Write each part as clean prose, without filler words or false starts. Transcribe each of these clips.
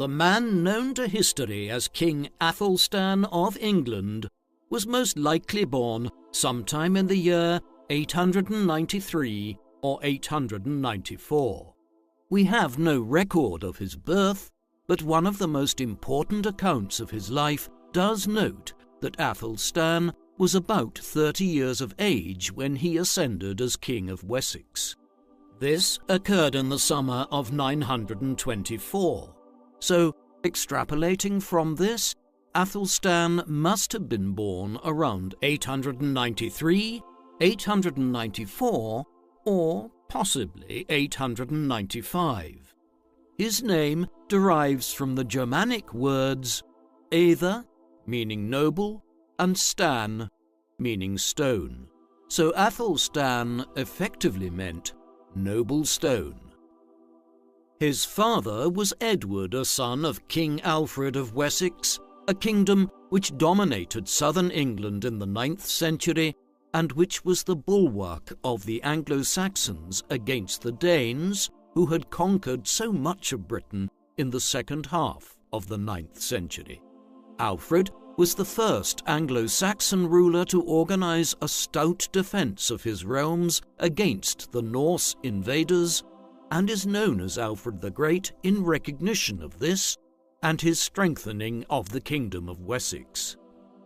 the man known to history as King Athelstan of England was most likely born sometime in the year 893 or 894. We have no record of his birth, but one of the most important accounts of his life does note that Athelstan was about 30 years of age when he ascended as King of Wessex. This occurred in the summer of 924, so extrapolating from this, Athelstan must have been born around 893, 894, or possibly 895. His name derives from the Germanic words "either," meaning noble, and "stan," meaning stone. So Athelstan effectively meant noble stone. His father was Edward, a son of King Alfred of Wessex, a kingdom which dominated southern England in the 9th century and which was the bulwark of the Anglo-Saxons against the Danes, who had conquered so much of Britain in the second half of the 9th century. Alfred was the first Anglo-Saxon ruler to organize a stout defense of his realms against the Norse invaders, and is known as Alfred the Great in recognition of this and his strengthening of the Kingdom of Wessex.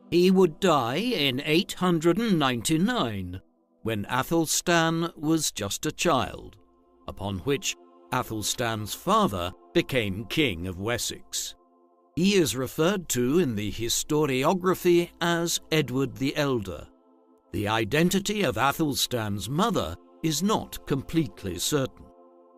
He would die in 899, when Athelstan was just a child, upon which Athelstan's father became King of Wessex. He is referred to in the historiography as Edward the Elder. The identity of Athelstan's mother is not completely certain.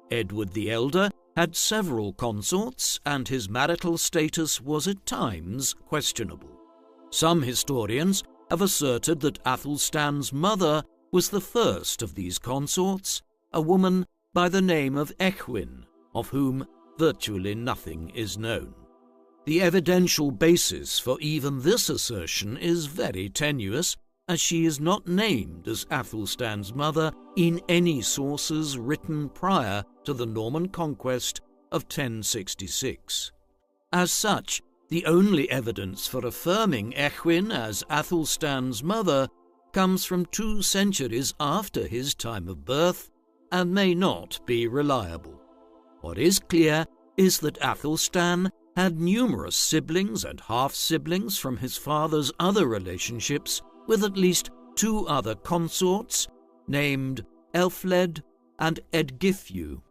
Edward the Elder had several consorts, and his marital status was at times questionable. Some historians have asserted that Athelstan's mother was the first of these consorts, a woman by the name of Ecgwin, of whom virtually nothing is known. The evidential basis for even this assertion is very tenuous, as she is not named as Athelstan's mother in any sources written prior to the Norman conquest of 1066. As such, the only evidence for affirming Ecgwin as Athelstan's mother comes from 2 centuries after his time of birth and may not be reliable. What is clear is that Athelstan had numerous siblings and half-siblings from his father's other relationships with at least 2 other consorts named Elfled and Edgithfu.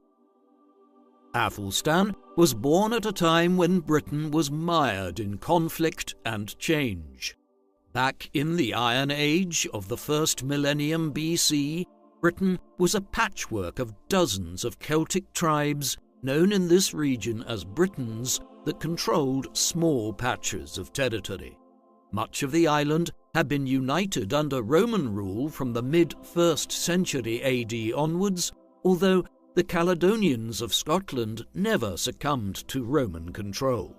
Athelstan was born at a time when Britain was mired in conflict and change. Back in the Iron Age of the first millennium BC, Britain was a patchwork of dozens of Celtic tribes known in this region as Britons that controlled small patches of territory. Much of the island had been united under Roman rule from the mid-1st century AD onwards, although the Caledonians of Scotland never succumbed to Roman control.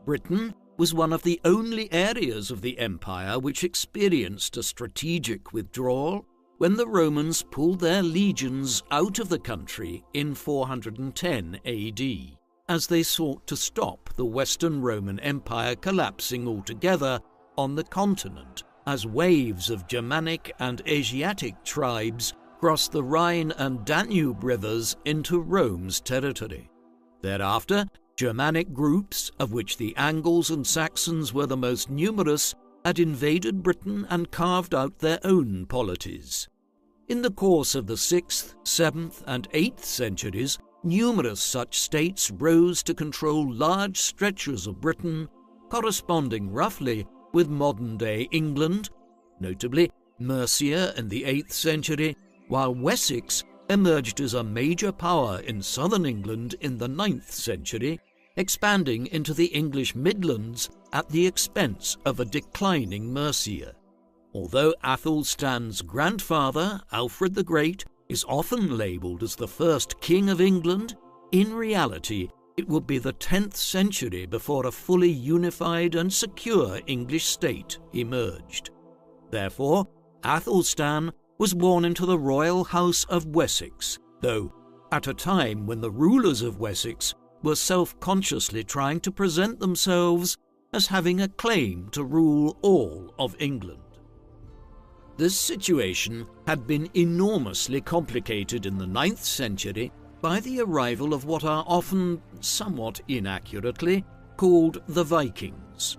Britain was one of the only areas of the empire which experienced a strategic withdrawal when the Romans pulled their legions out of the country in 410 AD, as they sought to stop the Western Roman Empire collapsing altogether on the continent, as waves of Germanic and Asiatic tribes crossed the Rhine and Danube rivers into Rome's territory. Thereafter, Germanic groups, of which the Angles and Saxons were the most numerous, had invaded Britain and carved out their own polities. In the course of the 6th, 7th, and 8th centuries, numerous such states rose to control large stretches of Britain, corresponding roughly with modern-day England, notably Mercia in the 8th century, while Wessex emerged as a major power in southern England in the 9th century, expanding into the English Midlands at the expense of a declining Mercia. Although Athelstan's grandfather, Alfred the Great, is often labelled as the first king of England, in reality it would be the 10th century before a fully unified and secure English state emerged. Therefore, Athelstan was born into the royal house of Wessex, though at a time when the rulers of Wessex were self-consciously trying to present themselves as having a claim to rule all of England. This situation had been enormously complicated in the 9th century by the arrival of what are often, somewhat inaccurately, called the Vikings.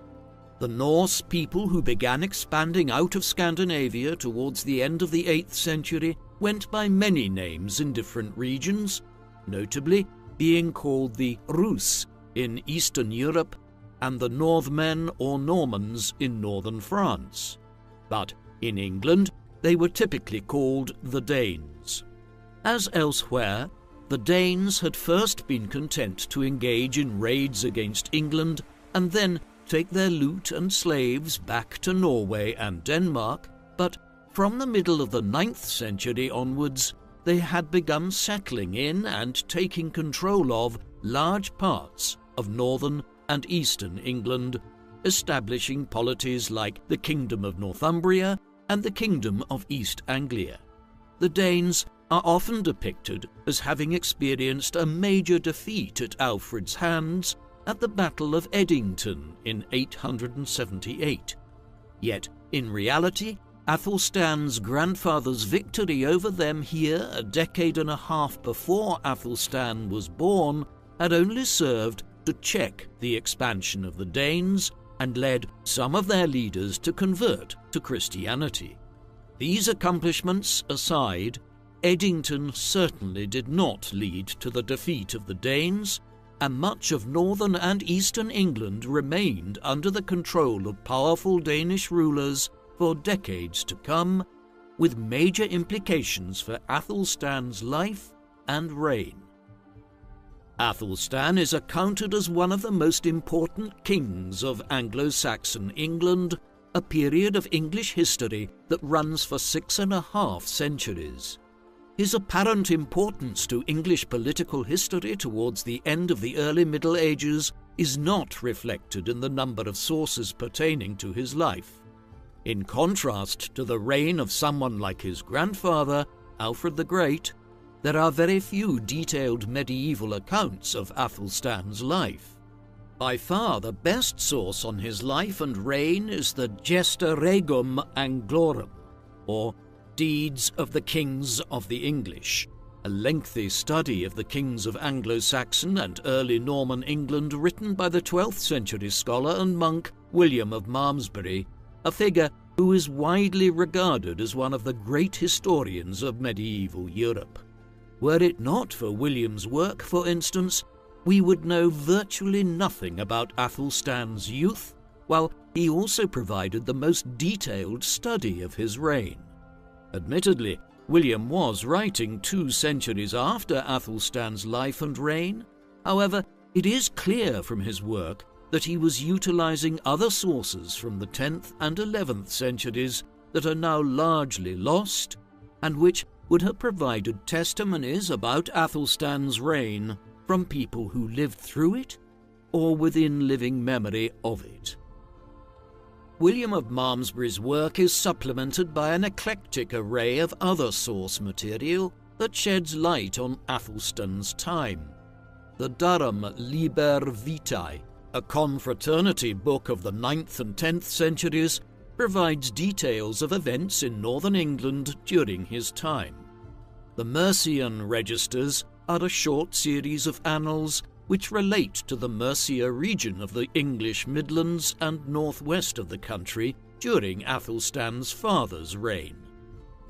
The Norse people who began expanding out of Scandinavia towards the end of the 8th century went by many names in different regions, notably being called the Rus in Eastern Europe and the Northmen or Normans in northern France. But in England, they were typically called the Danes. As elsewhere, the Danes had first been content to engage in raids against England and then take their loot and slaves back to Norway and Denmark, but from the middle of the 9th century onwards, they had begun settling in and taking control of large parts of northern and eastern England, establishing polities like the Kingdom of Northumbria and the Kingdom of East Anglia. The Danes are often depicted as having experienced a major defeat at Alfred's hands at the Battle of Edington in 878. Yet, in reality, Athelstan's grandfather's victory over them here a decade and a half before Athelstan was born had only served to check the expansion of the Danes and led some of their leaders to convert to Christianity. These accomplishments aside, Edington certainly did not lead to the defeat of the Danes, and much of northern and eastern England remained under the control of powerful Danish rulers for decades to come, with major implications for Athelstan's life and reign. Athelstan is accounted as one of the most important kings of Anglo-Saxon England, a period of English history that runs for 6.5 centuries. His apparent importance to English political history towards the end of the early Middle Ages is not reflected in the number of sources pertaining to his life. In contrast to the reign of someone like his grandfather, Alfred the Great, there are very few detailed medieval accounts of Athelstan's life. By far the best source on his life and reign is the Gesta Regum Anglorum, or Deeds of the Kings of the English, a lengthy study of the kings of Anglo-Saxon and early Norman England written by the 12th century scholar and monk William of Malmesbury, a figure who is widely regarded as one of the great historians of medieval Europe. Were it not for William's work, for instance, we would know virtually nothing about Athelstan's youth, while he also provided the most detailed study of his reign. Admittedly, William was writing 2 centuries after Athelstan's life and reign. However, it is clear from his work that he was utilizing other sources from the 10th and 11th centuries that are now largely lost, and which would have provided testimonies about Athelstan's reign from people who lived through it or within living memory of it. William of Malmesbury's work is supplemented by an eclectic array of other source material that sheds light on Athelstan's time. The Durham Liber Vitae, a confraternity book of the 9th and 10th centuries, provides details of events in northern England during his time. The Mercian registers are a short series of annals which relate to the Mercia region of the English Midlands and northwest of the country during Athelstan's father's reign.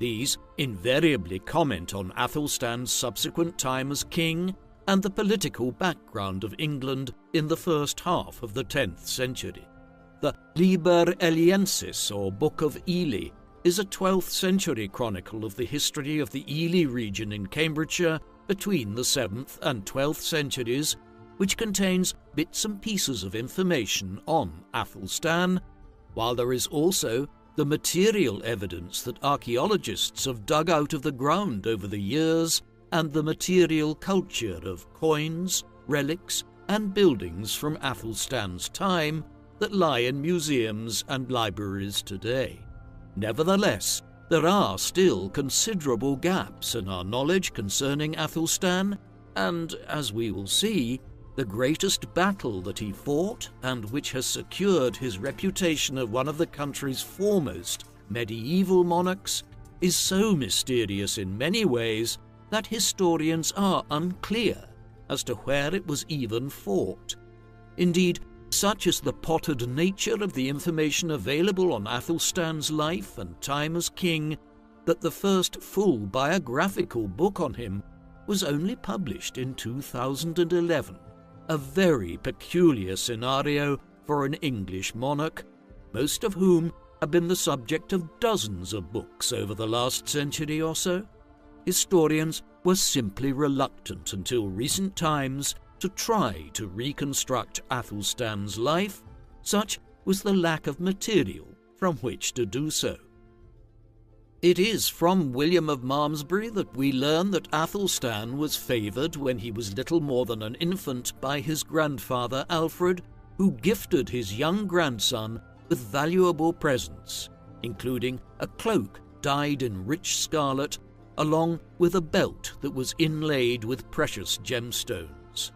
These invariably comment on Athelstan's subsequent time as king and the political background of England in the first half of the 10th century. The Liber Eliensis, or Book of Ely, is a 12th century chronicle of the history of the Ely region in Cambridgeshire between the 7th and 12th centuries, which contains bits and pieces of information on Athelstan, while there is also the material evidence that archaeologists have dug out of the ground over the years and the material culture of coins, relics, and buildings from Athelstan's time that lie in museums and libraries today. Nevertheless, there are still considerable gaps in our knowledge concerning Athelstan, and, as we will see, the greatest battle that he fought, and which has secured his reputation of one of the country's foremost medieval monarchs, is so mysterious in many ways that historians are unclear as to where it was even fought. Indeed, such is the pottered nature of the information available on Athelstan's life and time as king, that the first full biographical book on him was only published in 2011, a very peculiar scenario for an English monarch, most of whom have been the subject of dozens of books over the last century or so. Historians were simply reluctant until recent times to try to reconstruct Athelstan's life. Such was the lack of material from which to do so. It is from William of Malmesbury that we learn that Athelstan was favoured when he was little more than an infant by his grandfather Alfred, who gifted his young grandson with valuable presents, including a cloak dyed in rich scarlet, along with a belt that was inlaid with precious gemstones.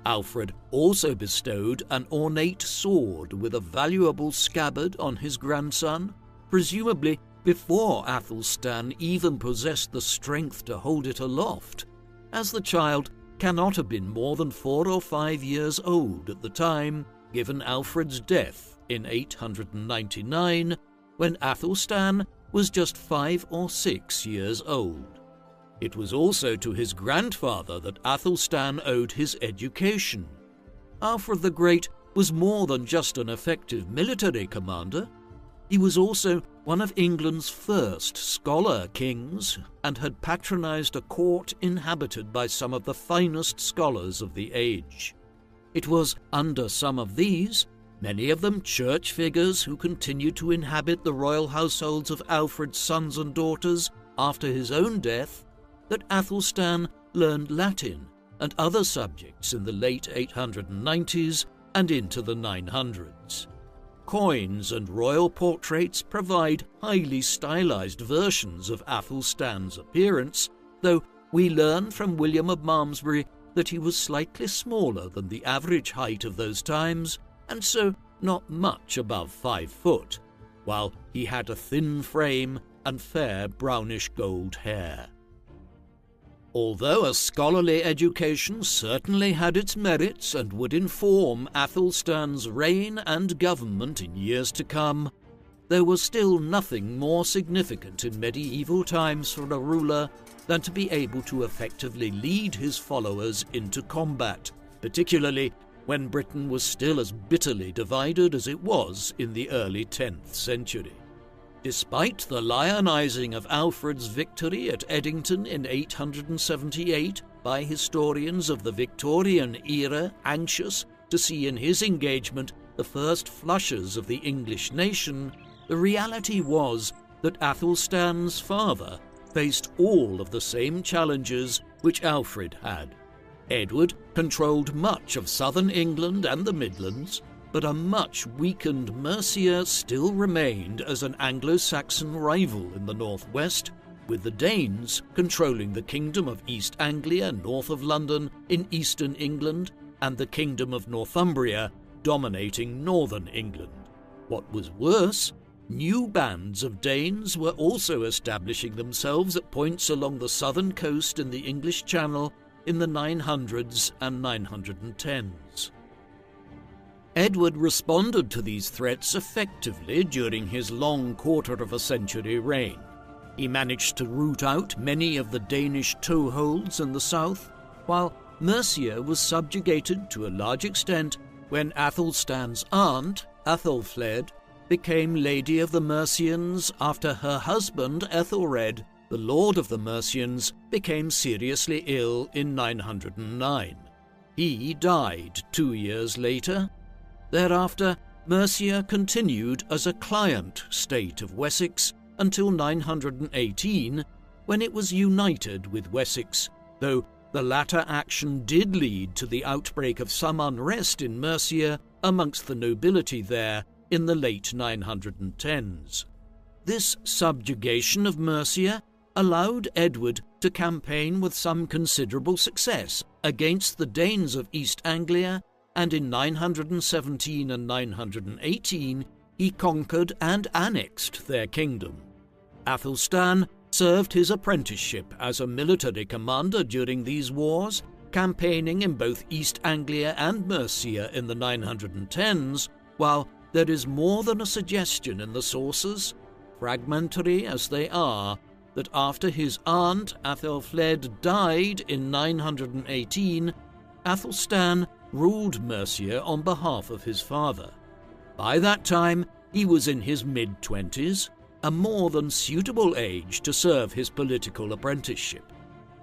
Alfred also bestowed an ornate sword with a valuable scabbard on his grandson, presumably before Athelstan even possessed the strength to hold it aloft, as the child cannot have been more than 4 or 5 years old at the time, given Alfred's death in 899, when Athelstan was just 5 or 6 years old. It was also to his grandfather that Athelstan owed his education. Alfred the Great was more than just an effective military commander. He was also one of England's first scholar kings, and had patronized a court inhabited by some of the finest scholars of the age. It was under some of these, many of them church figures who continued to inhabit the royal households of Alfred's sons and daughters after his own death, that Athelstan learned Latin and other subjects in the late 890s and into the 900s. Coins and royal portraits provide highly stylized versions of Athelstan's appearance, though we learn from William of Malmesbury that he was slightly smaller than the average height of those times, and so not much above 5 foot, while he had a thin frame and fair brownish gold hair. Although a scholarly education certainly had its merits and would inform Athelstan's reign and government in years to come, there was still nothing more significant in medieval times for a ruler than to be able to effectively lead his followers into combat, particularly when Britain was still as bitterly divided as it was in the early 10th century. Despite the lionizing of Alfred's victory at Edington in 878 by historians of the Victorian era anxious to see in his engagement the first flushes of the English nation, the reality was that Athelstan's father faced all of the same challenges which Alfred had. Edward controlled much of southern England and the Midlands, but a much weakened Mercia still remained as an Anglo-Saxon rival in the northwest, with the Danes controlling the Kingdom of East Anglia north of London in eastern England, and the Kingdom of Northumbria dominating northern England. What was worse, new bands of Danes were also establishing themselves at points along the southern coast in the English Channel in the 900s and 910s. Edward responded to these threats effectively during his long quarter-of-a-century reign. He managed to root out many of the Danish toeholds in the south, while Mercia was subjugated to a large extent when Athelstan's aunt, Athelfled, became Lady of the Mercians after her husband Ethelred, the Lord of the Mercians, became seriously ill in 909. He died 2 years later. Thereafter, Mercia continued as a client state of Wessex until 918, when it was united with Wessex, though the latter action did lead to the outbreak of some unrest in Mercia amongst the nobility there in the late 910s. This subjugation of Mercia allowed Edward to campaign with some considerable success against the Danes of East Anglia, and in 917 and 918 he conquered and annexed their kingdom. Athelstan served his apprenticeship as a military commander during these wars, campaigning in both East Anglia and Mercia in the 910s, while there is more than a suggestion in the sources, fragmentary as they are, that after his aunt Athelfled died in 918, Athelstan ruled Mercia on behalf of his father. By that time, he was in his mid-20s, a more than suitable age to serve his political apprenticeship.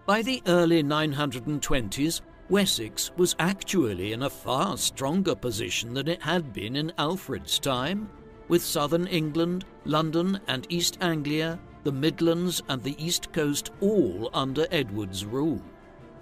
By the early 920s, Wessex was actually in a far stronger position than it had been in Alfred's time, with southern England, London and East Anglia, the Midlands and the East Coast all under Edward's rule.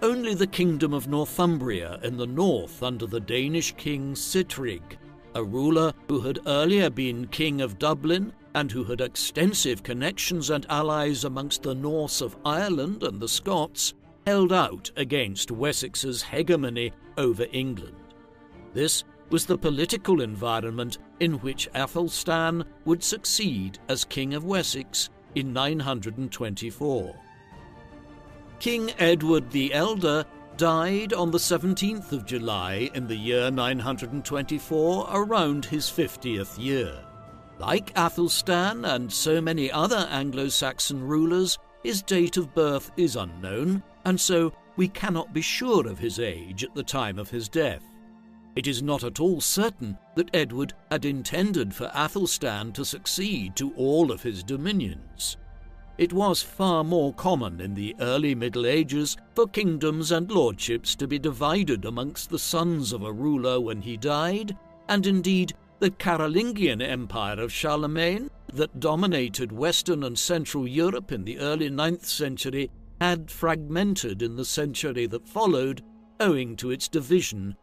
Only the kingdom of Northumbria in the north under the Danish king Sihtric, a ruler who had earlier been king of Dublin and who had extensive connections and allies amongst the Norse of Ireland and the Scots, held out against Wessex's hegemony over England. This was the political environment in which Athelstan would succeed as King of Wessex in 924. King Edward the Elder died on the 17th of July in the year 924, around his 50th year. Like Athelstan and so many other Anglo-Saxon rulers, his date of birth is unknown, and so we cannot be sure of his age at the time of his death. It is not at all certain that Edward had intended for Athelstan to succeed to all of his dominions. It was far more common in the early Middle Ages for kingdoms and lordships to be divided amongst the sons of a ruler when he died, and indeed the Carolingian Empire of Charlemagne, that dominated Western and Central Europe in the early 9th century, had fragmented in the century that followed, owing to its division.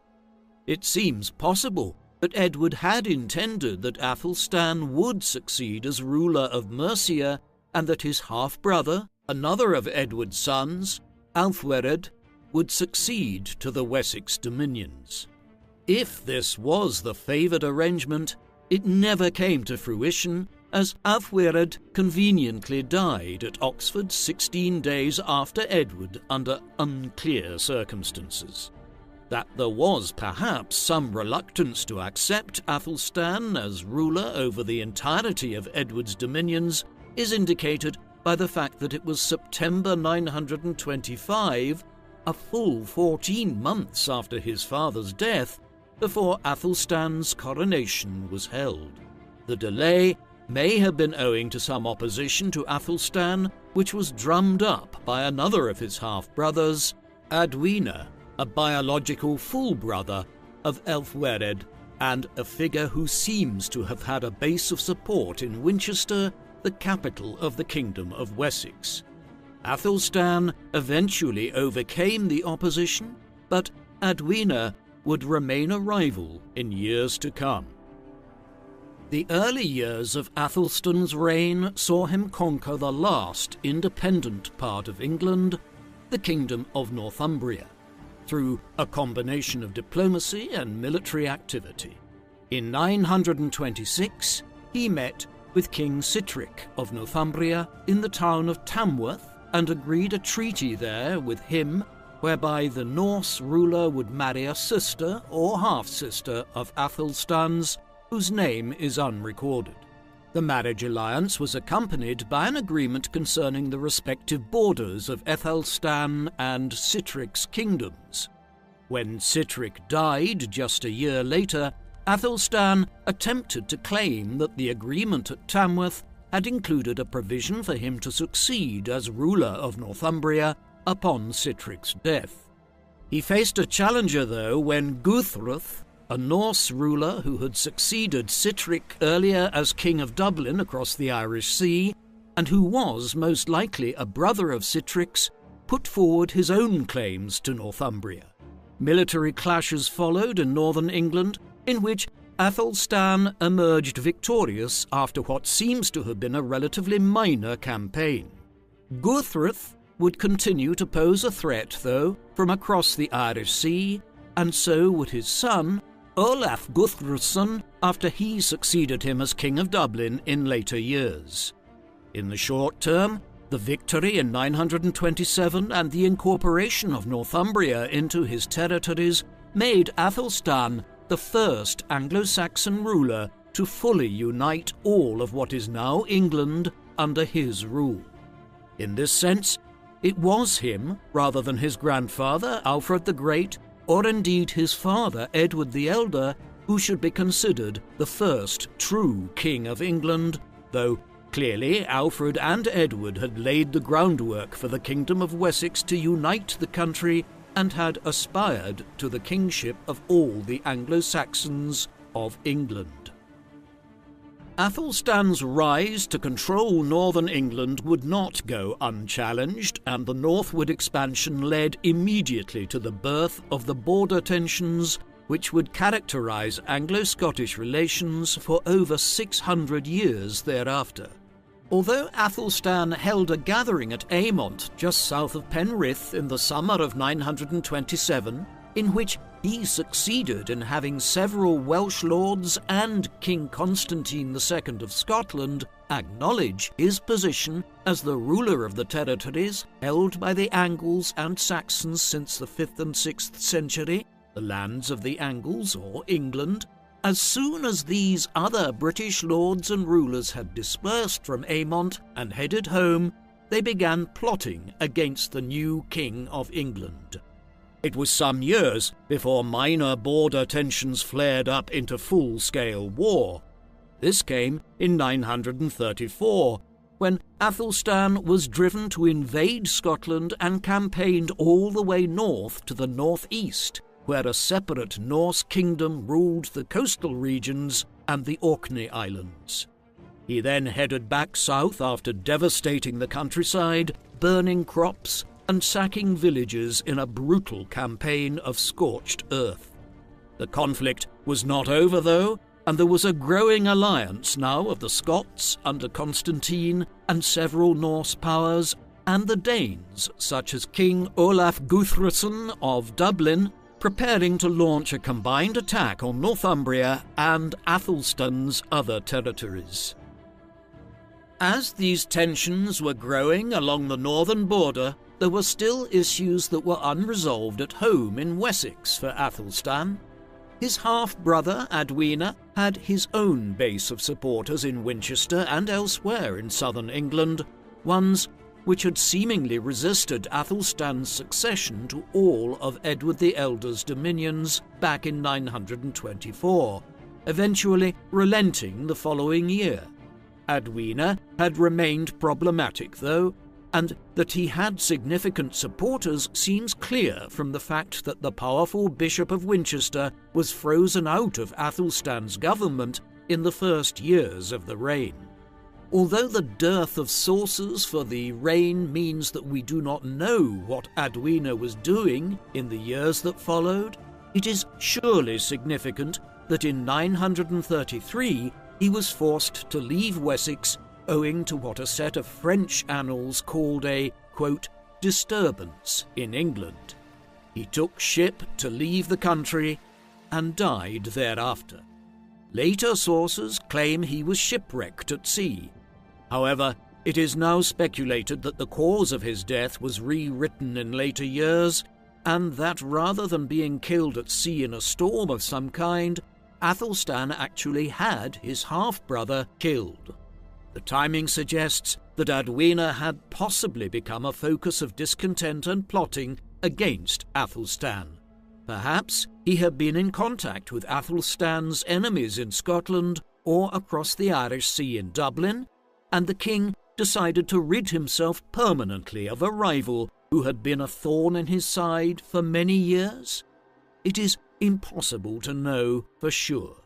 It seems possible that Edward had intended that Athelstan would succeed as ruler of Mercia, and that his half-brother, another of Edward's sons, Alfwered, would succeed to the Wessex dominions. If this was the favoured arrangement, it never came to fruition, as Alfwered conveniently died at Oxford 16 days after Edward under unclear circumstances. That there was perhaps some reluctance to accept Athelstan as ruler over the entirety of Edward's dominions is indicated by the fact that it was September 925, a full 14 months after his father's death, before Athelstan's coronation was held. The delay may have been owing to some opposition to Athelstan, which was drummed up by another of his half-brothers, Adwina, a biological full brother of Elfwered, and a figure who seems to have had a base of support in Winchester, the capital of the Kingdom of Wessex. Athelstan eventually overcame the opposition, but Adwina would remain a rival in years to come. The early years of Athelstan's reign saw him conquer the last independent part of England, the Kingdom of Northumbria, through a combination of diplomacy and military activity. In 926, he met with King Sihtric of Northumbria in the town of Tamworth and agreed a treaty there with him whereby the Norse ruler would marry a sister or half-sister of Athelstan's, whose name is unrecorded. The marriage alliance was accompanied by an agreement concerning the respective borders of Athelstan and Sihtric's kingdoms. When Sihtric died just a year later, Athelstan attempted to claim that the agreement at Tamworth had included a provision for him to succeed as ruler of Northumbria upon Sihtric's death. He faced a challenger, though, when Guthruth, a Norse ruler who had succeeded Sihtric earlier as King of Dublin across the Irish Sea, and who was most likely a brother of Sihtric's, put forward his own claims to Northumbria. Military clashes followed in northern England, in which Athelstan emerged victorious after what seems to have been a relatively minor campaign. Guthruth would continue to pose a threat, though, from across the Irish Sea, and so would his son, Olaf Guthrum, after he succeeded him as King of Dublin in later years. In the short term, the victory in 927 and the incorporation of Northumbria into his territories made Athelstan the first Anglo-Saxon ruler to fully unite all of what is now England under his rule. In this sense, it was him, rather than his grandfather, Alfred the Great, or indeed his father, Edward the Elder, who should be considered the first true King of England, though clearly Alfred and Edward had laid the groundwork for the Kingdom of Wessex to unite the country and had aspired to the kingship of all the Anglo-Saxons of England. Athelstan's rise to control northern England would not go unchallenged, and the northward expansion led immediately to the birth of the border tensions which would characterize Anglo-Scottish relations for over 600 years thereafter. Although Athelstan held a gathering at Aymont, just south of Penrith, in the summer of 927, in which he succeeded in having several Welsh lords and King Constantine II of Scotland acknowledge his position as the ruler of the territories held by the Angles and Saxons since the 5th and 6th century, the lands of the Angles, or England, as soon as these other British lords and rulers had dispersed from Aymont and headed home, they began plotting against the new King of England. It was some years before minor border tensions flared up into full-scale war. This came in 934, when Athelstan was driven to invade Scotland and campaigned all the way north to the northeast, where a separate Norse kingdom ruled the coastal regions and the Orkney Islands. He then headed back south after devastating the countryside, burning crops, and sacking villages in a brutal campaign of scorched earth. The conflict was not over, though, and there was a growing alliance now of the Scots under Constantine and several Norse powers, and the Danes, such as King Olaf Guthrum of Dublin, preparing to launch a combined attack on Northumbria and Athelstan's other territories. As these tensions were growing along the northern border, there were still issues that were unresolved at home in Wessex for Athelstan. His half-brother, Adwina, had his own base of supporters in Winchester and elsewhere in southern England, ones which had seemingly resisted Athelstan's succession to all of Edward the Elder's dominions back in 924, eventually relenting the following year. Adwina had remained problematic, though, and that he had significant supporters seems clear from the fact that the powerful Bishop of Winchester was frozen out of Athelstan's government in the first years of the reign. Although the dearth of sources for the reign means that we do not know what Adwina was doing in the years that followed, it is surely significant that in 933 he was forced to leave Wessex owing to what a set of French annals called a, quote, disturbance in England. He took ship to leave the country and died thereafter. Later sources claim he was shipwrecked at sea. However, it is now speculated that the cause of his death was rewritten in later years, and that rather than being killed at sea in a storm of some kind, Athelstan actually had his half-brother killed. The timing suggests that Adwina had possibly become a focus of discontent and plotting against Athelstan. Perhaps he had been in contact with Athelstan's enemies in Scotland or across the Irish Sea in Dublin, and the king decided to rid himself permanently of a rival who had been a thorn in his side for many years. It is impossible to know for sure.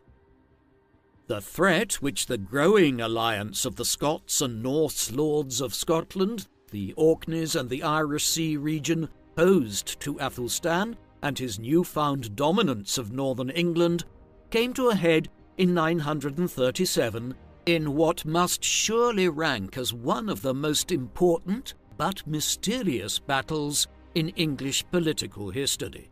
The threat which the growing alliance of the Scots and Norse lords of Scotland, the Orkneys and the Irish Sea region, posed to Athelstan and his newfound dominance of northern England came to a head in 937 in what must surely rank as one of the most important but mysterious battles in English political history.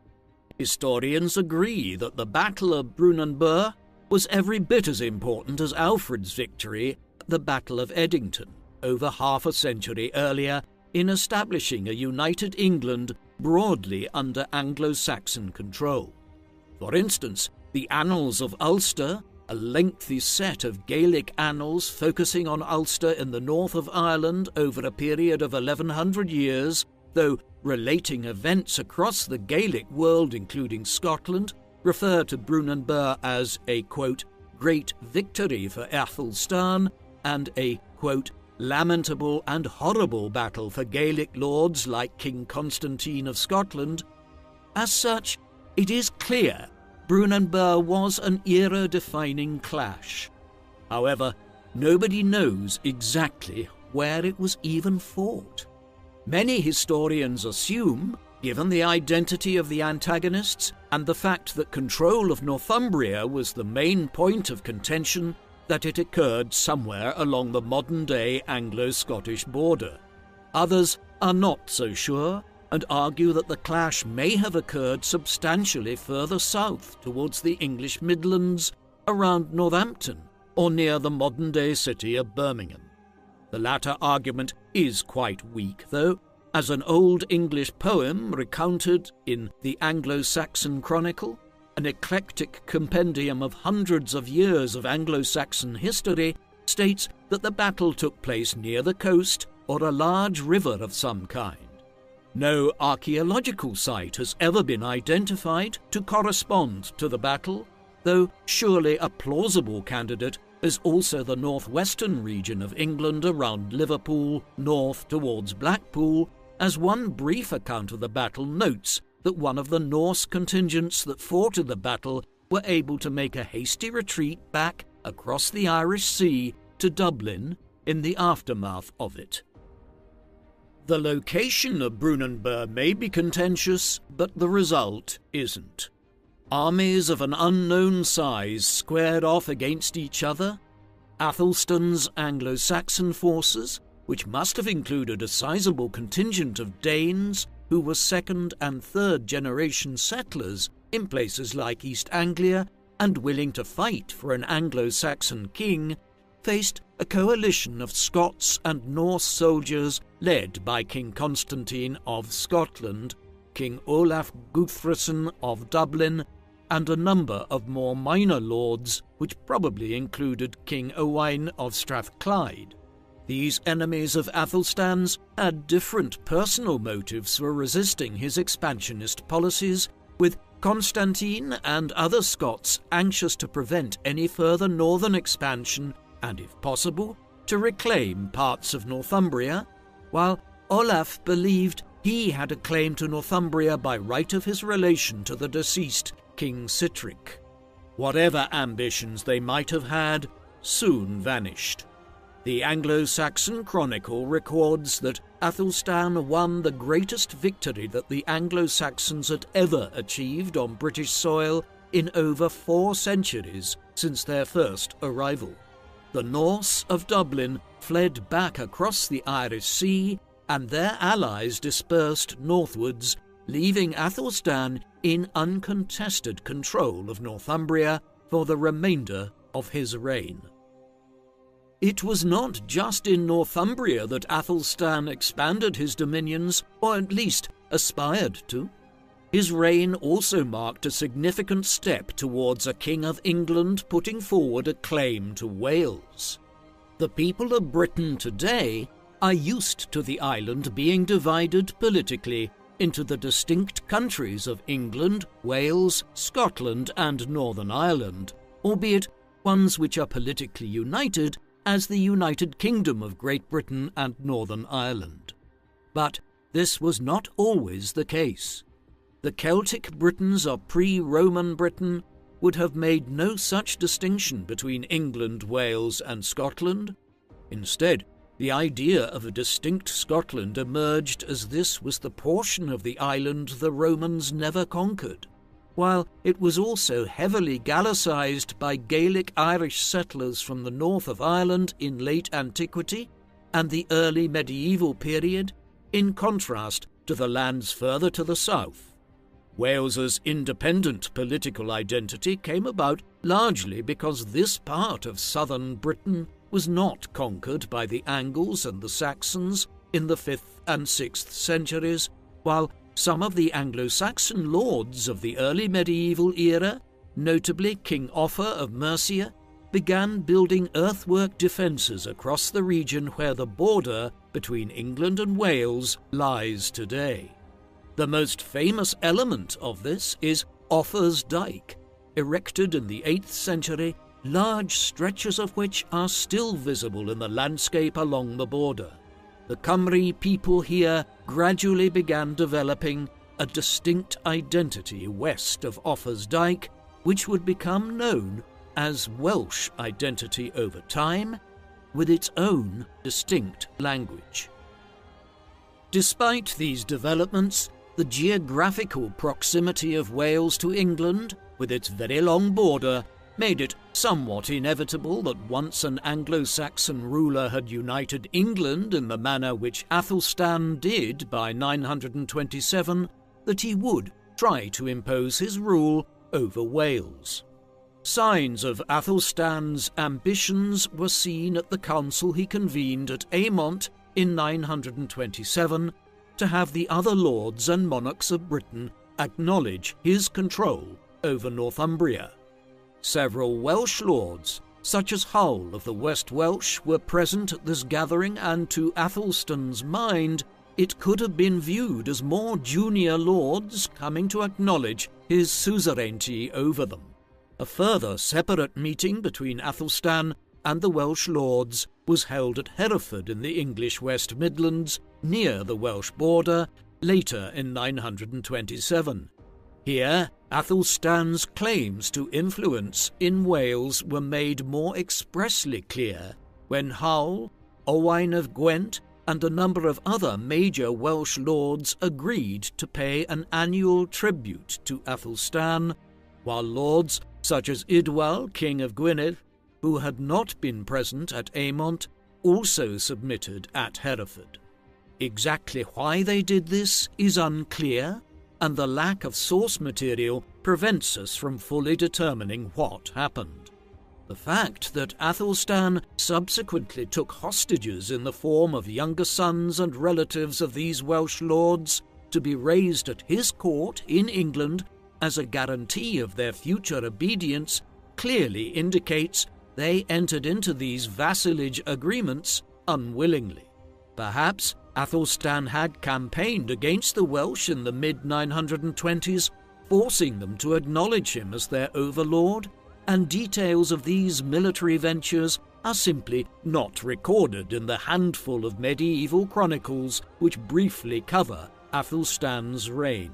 Historians agree that the Battle of Brunanburh was every bit as important as Alfred's victory at the Battle of Edington over half a century earlier in establishing a united England broadly under Anglo-Saxon control. For instance, the Annals of Ulster, a lengthy set of Gaelic annals focusing on Ulster in the north of Ireland over a period of 1100 years, though relating events across the Gaelic world including Scotland, refer to Brunanburh as a, quote, great victory for Athelstan and a, quote, lamentable and horrible battle for Gaelic lords like King Constantine of Scotland. As such, it is clear Brunanburh was an era-defining clash. However, nobody knows exactly where it was even fought. Many historians assume, given the identity of the antagonists and the fact that control of Northumbria was the main point of contention, that it occurred somewhere along the modern-day Anglo-Scottish border. Others are not so sure and argue that the clash may have occurred substantially further south towards the English Midlands, around Northampton, or near the modern-day city of Birmingham. The latter argument is quite weak, though, as an Old English poem recounted in the Anglo-Saxon Chronicle, an eclectic compendium of hundreds of years of Anglo-Saxon history, states that the battle took place near the coast or a large river of some kind. No archaeological site has ever been identified to correspond to the battle, though surely a plausible candidate is also the northwestern region of England around Liverpool, north towards Blackpool, as one brief account of the battle notes that one of the Norse contingents that fought in the battle were able to make a hasty retreat back across the Irish Sea to Dublin in the aftermath of it. The location of Brunanburh may be contentious, but the result isn't. Armies of an unknown size squared off against each other. Athelstan's Anglo-Saxon forces, which must have included a sizable contingent of Danes who were second and third generation settlers in places like East Anglia and willing to fight for an Anglo-Saxon king, faced a coalition of Scots and Norse soldiers led by King Constantine of Scotland, King Olaf Guthrason of Dublin, and a number of more minor lords, which probably included King Owain of Strathclyde. These enemies of Athelstan's had different personal motives for resisting his expansionist policies, with Constantine and other Scots anxious to prevent any further northern expansion and, if possible, to reclaim parts of Northumbria, while Olaf believed he had a claim to Northumbria by right of his relation to the deceased King Sitric. Whatever ambitions they might have had soon vanished. The Anglo-Saxon Chronicle records that Athelstan won the greatest victory that the Anglo-Saxons had ever achieved on British soil in over 4 centuries since their first arrival. The Norse of Dublin fled back across the Irish Sea, and their allies dispersed northwards, leaving Athelstan in uncontested control of Northumbria for the remainder of his reign. It was not just in Northumbria that Athelstan expanded his dominions, or at least aspired to. His reign also marked a significant step towards a King of England putting forward a claim to Wales. The people of Britain today are used to the island being divided politically into the distinct countries of England, Wales, Scotland, and Northern Ireland, albeit ones which are politically united as the United Kingdom of Great Britain and Northern Ireland. But this was not always the case. The Celtic Britons of pre-Roman Britain would have made no such distinction between England, Wales, and Scotland. Instead, the idea of a distinct Scotland emerged as this was the portion of the island the Romans never conquered, while it was also heavily Gallicized by Gaelic Irish settlers from the north of Ireland in late antiquity and the early medieval period. in contrast to the lands further to the south. Wales's independent political identity came about largely because this part of southern Britain was not conquered by the Angles and the Saxons in the 5th and 6th centuries, while some of the Anglo-Saxon lords of the early medieval era, notably King Offa of Mercia, began building earthwork defences across the region where the border between England and Wales lies today. The most famous element of this is Offa's Dyke, erected in the 8th century, large stretches of which are still visible in the landscape along the border. The Cymry people here gradually began developing a distinct identity west of Offa's Dyke, which would become known as Welsh identity over time, with its own distinct language. Despite these developments, the geographical proximity of Wales to England, with its very long border, made it somewhat inevitable that once an Anglo-Saxon ruler had united England in the manner which Athelstan did by 927, that he would try to impose his rule over Wales. Signs of Athelstan's ambitions were seen at the council he convened at Aymont in 927 to have the other lords and monarchs of Britain acknowledge his control over Northumbria. Several Welsh lords, such as Hull of the West Welsh, were present at this gathering, and to Athelstan's mind, it could have been viewed as more junior lords coming to acknowledge his suzerainty over them. A further separate meeting between Athelstan and the Welsh lords was held at Hereford in the English West Midlands, near the Welsh border, later in 927. Here, Athelstan's claims to influence in Wales were made more expressly clear when Hull, Owain of Gwent, and a number of other major Welsh lords agreed to pay an annual tribute to Athelstan, while lords such as Idwal, King of Gwynedd, who had not been present at Aymont, also submitted at Hereford. Exactly why they did this is unclear, and the lack of source material prevents us from fully determining what happened. The fact that Athelstan subsequently took hostages in the form of younger sons and relatives of these Welsh lords to be raised at his court in England as a guarantee of their future obedience clearly indicates they entered into these vassalage agreements unwillingly. Perhaps Athelstan had campaigned against the Welsh in the mid-920s, forcing them to acknowledge him as their overlord, and details of these military ventures are simply not recorded in the handful of medieval chronicles which briefly cover Athelstan's reign.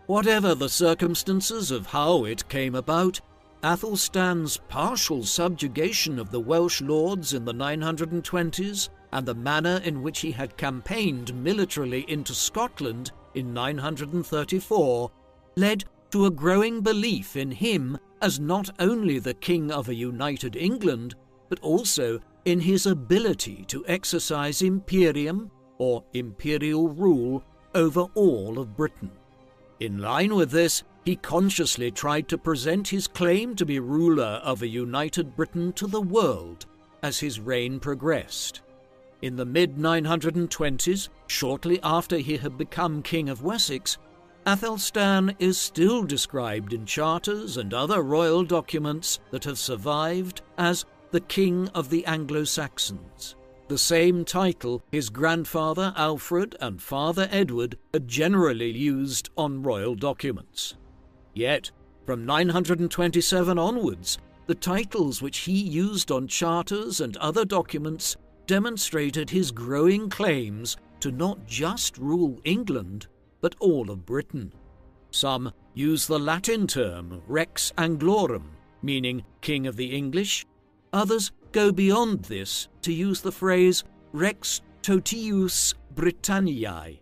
Whatever the circumstances of how it came about, Athelstan's partial subjugation of the Welsh lords in the 920s and the manner in which he had campaigned militarily into Scotland in 934 led to a growing belief in him as not only the king of a united England, but also in his ability to exercise imperium, or imperial rule, over all of Britain. In line with this, he consciously tried to present his claim to be ruler of a united Britain to the world as his reign progressed. In the mid-920s, shortly after he had become King of Wessex, Athelstan is still described in charters and other royal documents that have survived as the King of the Anglo-Saxons, the same title his grandfather Alfred and father Edward had generally used on royal documents. Yet, from 927 onwards, the titles which he used on charters and other documents demonstrated his growing claims to not just rule England, but all of Britain. Some use the Latin term Rex Anglorum, meaning King of the English. Others go beyond this to use the phrase Rex Totius Britanniae,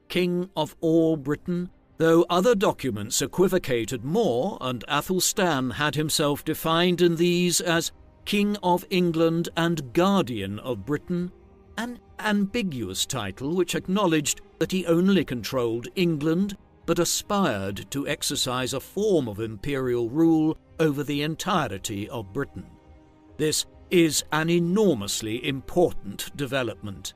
King of all Britain, though other documents equivocated more, and Athelstan had himself defined in these as King of England and Guardian of Britain, an ambiguous title which acknowledged that he only controlled England but aspired to exercise a form of imperial rule over the entirety of Britain. This is an enormously important development.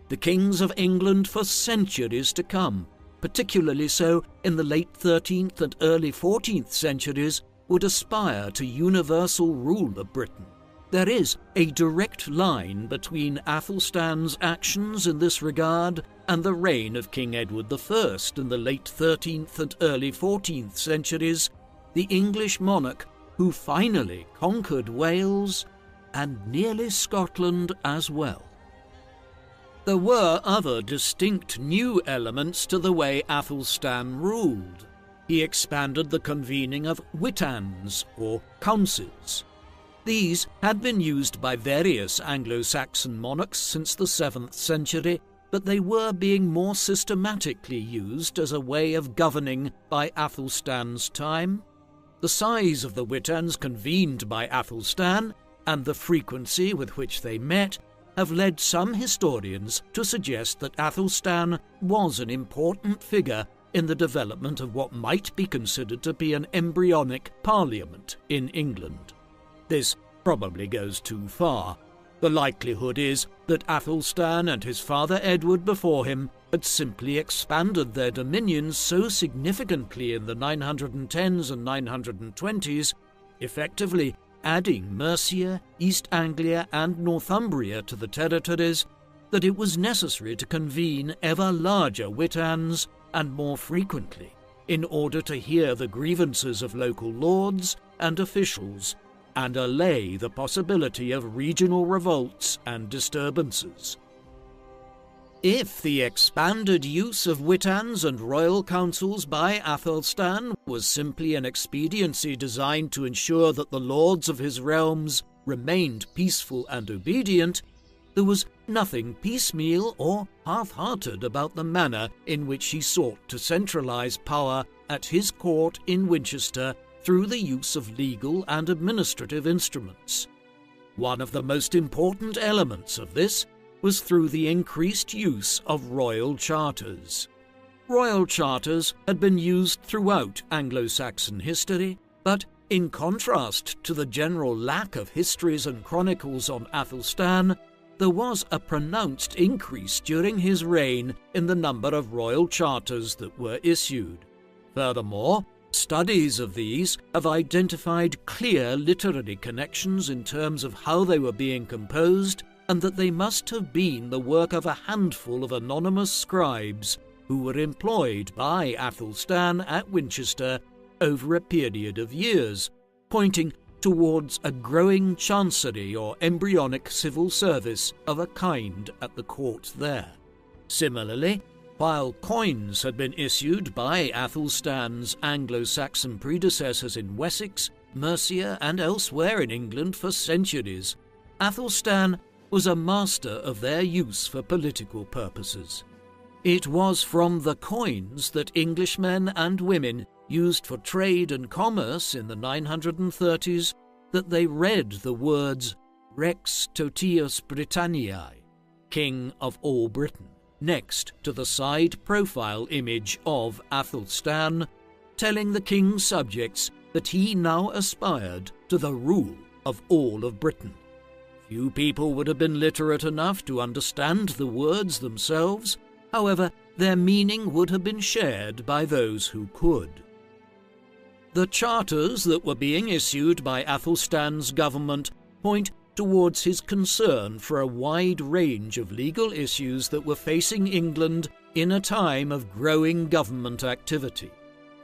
The kings of England for centuries to come, particularly so in the late 13th and early 14th centuries, would aspire to universal rule of Britain. There is a direct line between Athelstan's actions in this regard and the reign of King Edward I in the late 13th and early 14th centuries, the English monarch who finally conquered Wales and nearly Scotland as well. There were other distinct new elements to the way Athelstan ruled. He expanded the convening of witans, or councils. These had been used by various Anglo-Saxon monarchs since the 7th century, but they were being more systematically used as a way of governing by Athelstan's time. The size of the witans convened by Athelstan and the frequency with which they met have led some historians to suggest that Athelstan was an important figure in the development of what might be considered to be an embryonic parliament in England. This probably goes too far. The likelihood is that Athelstan and his father Edward before him had simply expanded their dominions so significantly in the 910s and 920s, effectively adding Mercia, East Anglia and Northumbria to the territories, that it was necessary to convene ever larger witans and more frequently in order to hear the grievances of local lords and officials and allay the possibility of regional revolts and disturbances. If the expanded use of witans and royal councils by Athelstan was simply an expediency designed to ensure that the lords of his realms remained peaceful and obedient, there was nothing piecemeal or half-hearted about the manner in which he sought to centralize power at his court in Winchester through the use of legal and administrative instruments. One of the most important elements of this was through the increased use of royal charters. Royal charters had been used throughout Anglo-Saxon history, but in contrast to the general lack of histories and chronicles on Athelstan, there was a pronounced increase during his reign in the number of royal charters that were issued. Furthermore, studies of these have identified clear literary connections in terms of how they were being composed, and that they must have been the work of a handful of anonymous scribes who were employed by Athelstan at Winchester over a period of years, pointing towards a growing chancery or embryonic civil service of a kind at the court there. Similarly, while coins had been issued by Athelstan's Anglo-Saxon predecessors in Wessex, Mercia and elsewhere in England for centuries, Athelstan was a master of their use for political purposes. It was from the coins that Englishmen and women used for trade and commerce in the 930s that they read the words Rex Totius Britanniae, King of all Britain, next to the side profile image of Athelstan, telling the king's subjects that he now aspired to the rule of all of Britain. Few people would have been literate enough to understand the words themselves. However, their meaning would have been shared by those who could. The charters that were being issued by Athelstan's government point towards his concern for a wide range of legal issues that were facing England in a time of growing government activity.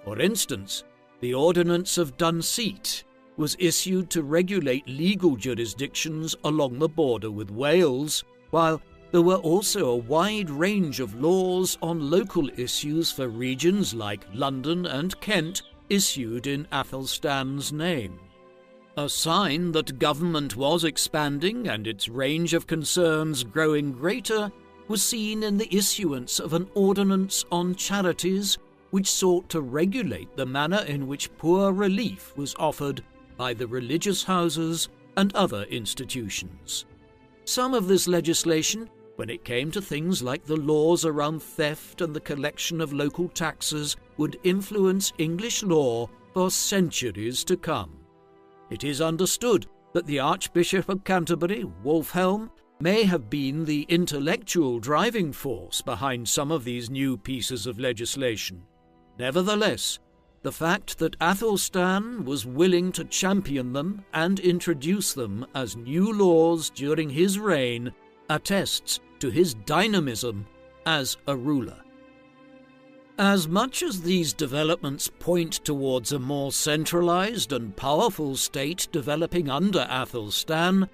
For instance, the Ordinance of Dunseat was issued to regulate legal jurisdictions along the border with Wales, while there were also a wide range of laws on local issues for regions like London and Kent issued in Athelstan's name. A sign that government was expanding and its range of concerns growing greater was seen in the issuance of an ordinance on charities which sought to regulate the manner in which poor relief was offered by the religious houses and other institutions. Some of this legislation when it came to things like the laws around theft and the collection of local taxes, would influence English law for centuries to come. It is understood that the Archbishop of Canterbury, Wulfhelm, may have been the intellectual driving force behind some of these new pieces of legislation. Nevertheless, the fact that Athelstan was willing to champion them and introduce them as new laws during his reign attests to his dynamism as a ruler. As much as these developments point towards a more centralized and powerful state developing under Athelstan,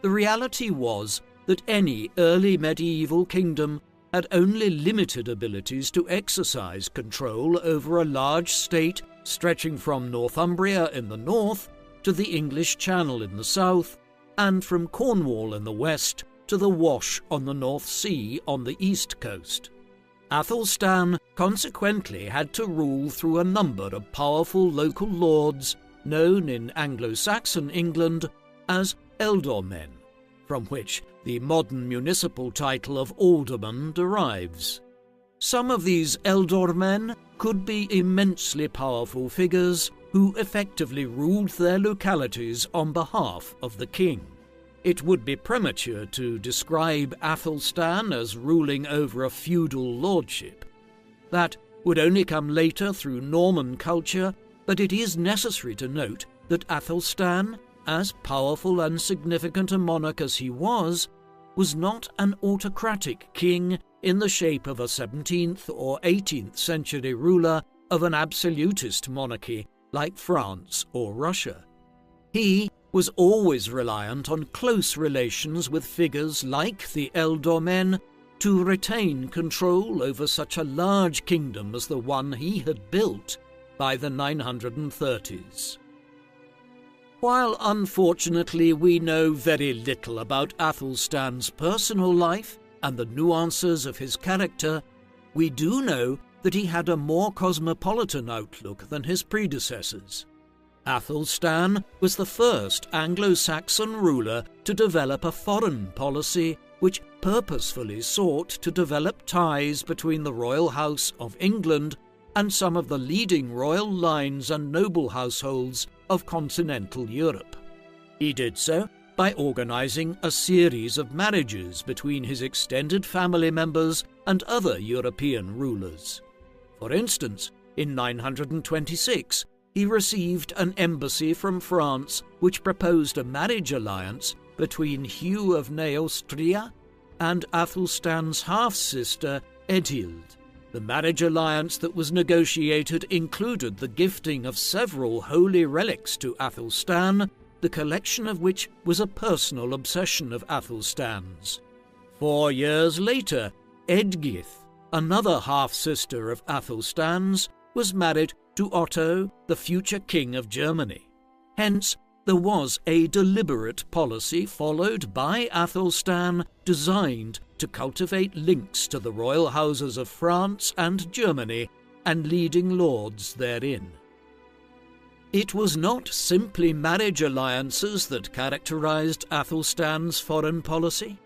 the reality was that any early medieval kingdom had only limited abilities to exercise control over a large state stretching from Northumbria in the north to the English Channel in the south, and from Cornwall in the west to the Wash on the North Sea on the east coast. Athelstan consequently had to rule through a number of powerful local lords known in Anglo-Saxon England as ealdormen, from which the modern municipal title of alderman derives. Some of these ealdormen could be immensely powerful figures who effectively ruled their localities on behalf of the king. It would be premature to describe Athelstan as ruling over a feudal lordship. That would only come later through Norman culture, but it is necessary to note that Athelstan, as powerful and significant a monarch as he was not an autocratic king in the shape of a 17th or 18th century ruler of an absolutist monarchy like France or Russia. He was always reliant on close relations with figures like the ealdormen to retain control over such a large kingdom as the one he had built by the 930s. While unfortunately we know very little about Athelstan's personal life and the nuances of his character, we do know that he had a more cosmopolitan outlook than his predecessors. Athelstan was the first Anglo-Saxon ruler to develop a foreign policy which purposefully sought to develop ties between the royal house of England and some of the leading royal lines and noble households of continental Europe. He did so by organizing a series of marriages between his extended family members and other European rulers. For instance, in 926, he received an embassy from France which proposed a marriage alliance between Hugh of Neustria and Athelstan's half-sister Edhild. The marriage alliance that was negotiated included the gifting of several holy relics to Athelstan, the collection of which was a personal obsession of Athelstan's. 4 years later, Edgith, another half-sister of Athelstan's, was married to Otto, the future king of Germany. Hence, there was a deliberate policy followed by Athelstan designed to cultivate links to the royal houses of France and Germany and leading lords therein. It was not simply marriage alliances that characterized Athelstan's foreign policy.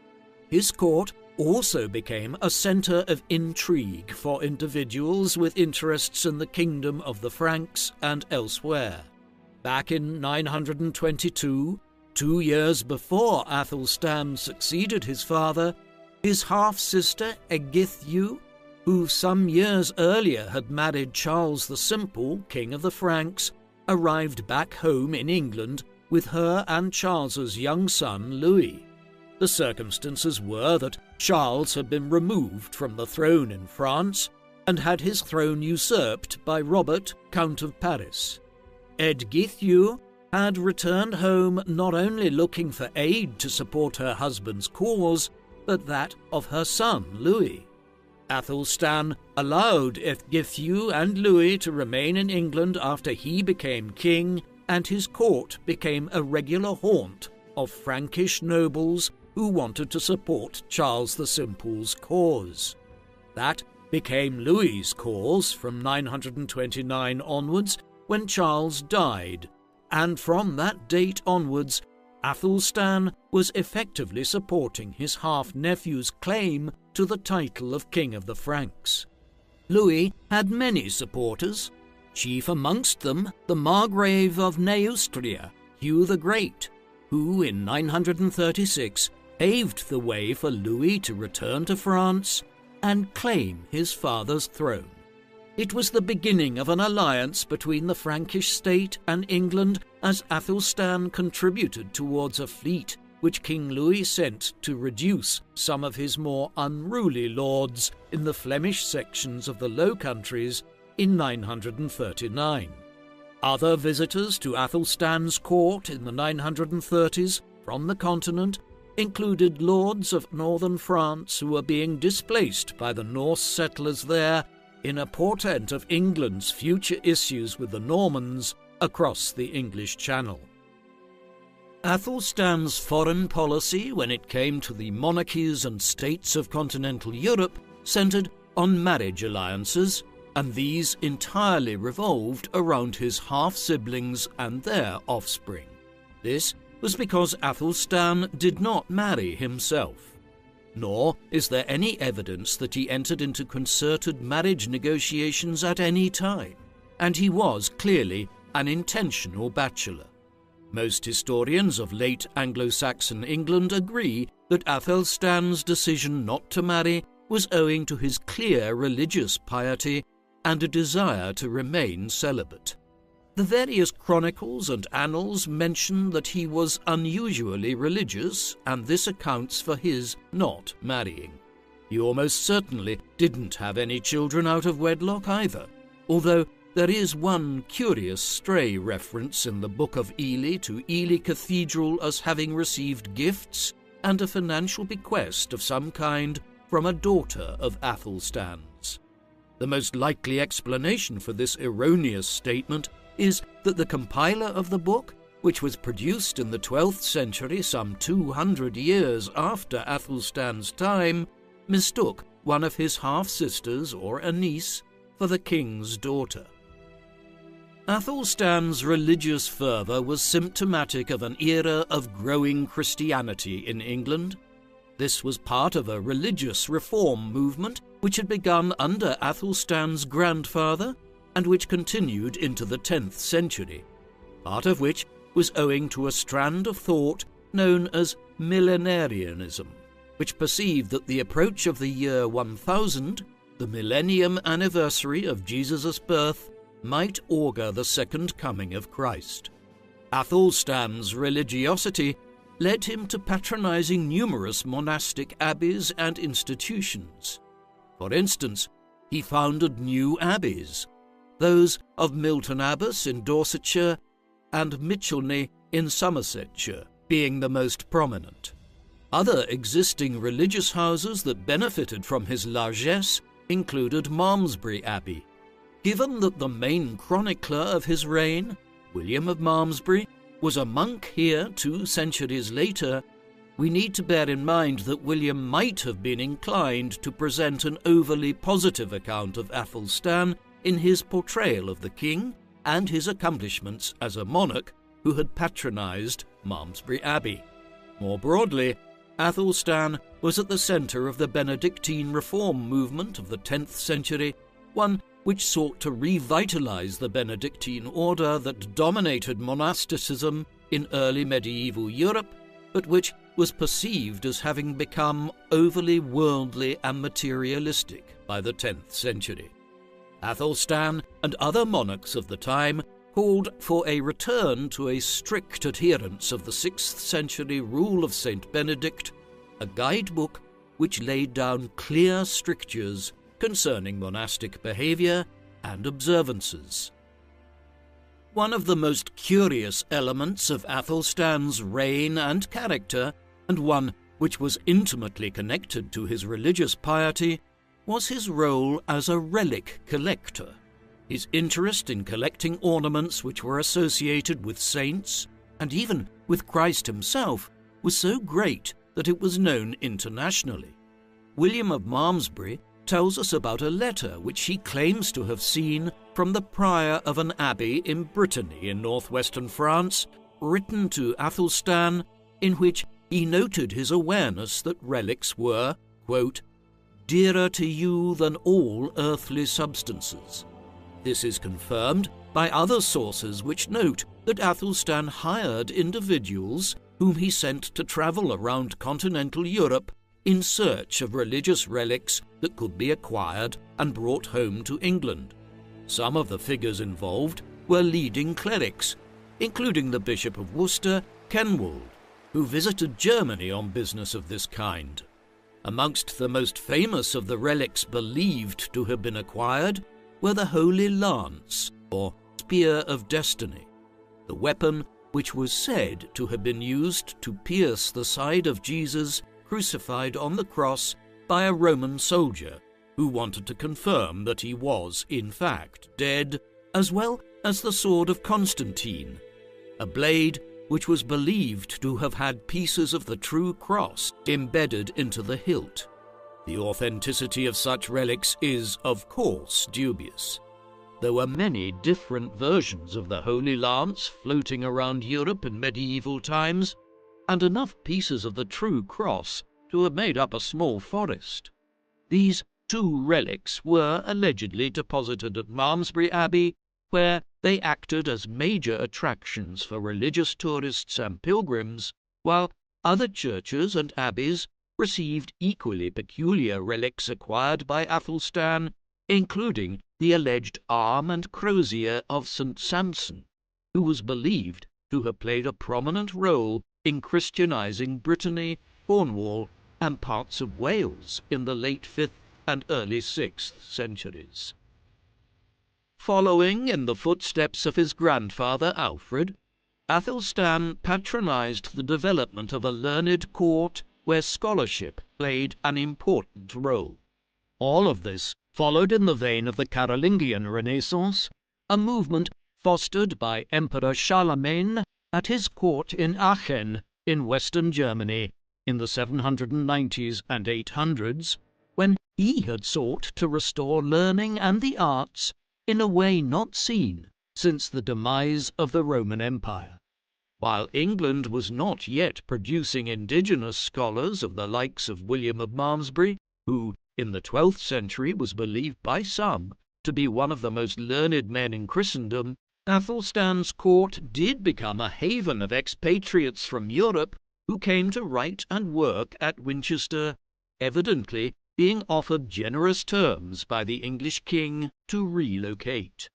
His court also became a centre of intrigue for individuals with interests in the kingdom of the Franks and elsewhere. Back in 922, 2 years before Athelstan succeeded his father, his half-sister Egithyu, who some years earlier had married Charles the Simple, King of the Franks, arrived back home in England with her and Charles's young son Louis. The circumstances were that Charles had been removed from the throne in France and had his throne usurped by Robert, Count of Paris. Edgithyu had returned home not only looking for aid to support her husband's cause, but that of her son Louis. Athelstan allowed Edgithyu and Louis to remain in England after he became king, and his court became a regular haunt of Frankish nobles who wanted to support Charles the Simple's cause. That became Louis's cause from 929 onwards, when Charles died, and from that date onwards, Athelstan was effectively supporting his half-nephew's claim to the title of King of the Franks. Louis had many supporters, chief amongst them the Margrave of Neustria, Hugh the Great, who in 936 paved the way for Louis to return to France and claim his father's throne. It was the beginning of an alliance between the Frankish state and England, as Athelstan contributed towards a fleet which King Louis sent to reduce some of his more unruly lords in the Flemish sections of the Low Countries in 939. Other visitors to Athelstan's court in the 930s from the continent included lords of northern France who were being displaced by the Norse settlers there, in a portent of England's future issues with the Normans across the English Channel. Athelstan's foreign policy when it came to the monarchies and states of continental Europe centred on marriage alliances, and these entirely revolved around his half-siblings and their offspring. This was because Athelstan did not marry himself. Nor is there any evidence that he entered into concerted marriage negotiations at any time, and he was clearly an intentional bachelor. Most historians of late Anglo-Saxon England agree that Athelstan's decision not to marry was owing to his clear religious piety and a desire to remain celibate. The various chronicles and annals mention that he was unusually religious, and this accounts for his not marrying. He almost certainly didn't have any children out of wedlock either, although there is one curious stray reference in the Book of Ely to Ely Cathedral as having received gifts and a financial bequest of some kind from a daughter of Athelstan's. The most likely explanation for this erroneous statement is that the compiler of the book, which was produced in the 12th century, some 200 years after Athelstan's time, mistook one of his half-sisters or a niece for the king's daughter. Athelstan's religious fervour was symptomatic of an era of growing Christianity in England. This was part of a religious reform movement which had begun under Athelstan's grandfather and which continued into the 10th century, part of which was owing to a strand of thought known as millenarianism, which perceived that the approach of the year 1000, the millennium anniversary of Jesus' birth, might augur the second coming of Christ. Athelstan's religiosity led him to patronizing numerous monastic abbeys and institutions. For instance, he founded new abbeys, those of Milton Abbas in Dorsetshire and Michelney in Somersetshire being the most prominent. Other existing religious houses that benefited from his largesse included Malmesbury Abbey. Given that the main chronicler of his reign, William of Malmesbury, was a monk here 2 centuries later, we need to bear in mind that William might have been inclined to present an overly positive account of Athelstan in his portrayal of the king and his accomplishments as a monarch who had patronized Malmesbury Abbey. More broadly, Athelstan was at the centre of the Benedictine reform movement of the 10th century, one which sought to revitalize the Benedictine order that dominated monasticism in early medieval Europe, but which was perceived as having become overly worldly and materialistic by the 10th century. Athelstan and other monarchs of the time called for a return to a strict adherence of the 6th century rule of Saint Benedict, a guidebook which laid down clear strictures concerning monastic behaviour and observances. One of the most curious elements of Athelstan's reign and character, and one which was intimately connected to his religious piety, was his role as a relic collector. His interest in collecting ornaments which were associated with saints, and even with Christ himself, was so great that it was known internationally. William of Malmesbury tells us about a letter which he claims to have seen from the prior of an abbey in Brittany in northwestern France, written to Athelstan in which he noted his awareness that relics were, quote, dearer to you than all earthly substances. This is confirmed by other sources which note that Athelstan hired individuals whom he sent to travel around continental Europe in search of religious relics that could be acquired and brought home to England. Some of the figures involved were leading clerics, including the Bishop of Worcester, Kenwald, who visited Germany on business of this kind. Amongst the most famous of the relics believed to have been acquired were the Holy Lance, or Spear of Destiny, the weapon which was said to have been used to pierce the side of Jesus crucified on the cross by a Roman soldier who wanted to confirm that he was, in fact, dead, as well as the sword of Constantine, a blade which was believed to have had pieces of the true cross embedded into the hilt. The authenticity of such relics is, of course, dubious. There were many different versions of the Holy Lance floating around Europe in medieval times, and enough pieces of the true cross to have made up a small forest. These two relics were allegedly deposited at Malmesbury Abbey, where they acted as major attractions for religious tourists and pilgrims, while other churches and abbeys received equally peculiar relics acquired by Athelstan, including the alleged arm and crozier of St. Samson, who was believed to have played a prominent role in Christianizing Brittany, Cornwall, and parts of Wales in the late 5th and early 6th centuries. Following in the footsteps of his grandfather Alfred, Athelstan patronized the development of a learned court where scholarship played an important role. All of this followed in the vein of the Carolingian Renaissance, a movement fostered by Emperor Charlemagne at his court in Aachen in western Germany in the 790s and 800s, when he had sought to restore learning and the arts in a way not seen since the demise of the Roman Empire. While England was not yet producing indigenous scholars of the likes of William of Malmesbury, who in the 12th century was believed by some to be one of the most learned men in Christendom, Athelstan's court did become a haven of expatriates from Europe who came to write and work at Winchester, evidently being offered generous terms by the English king to relocate.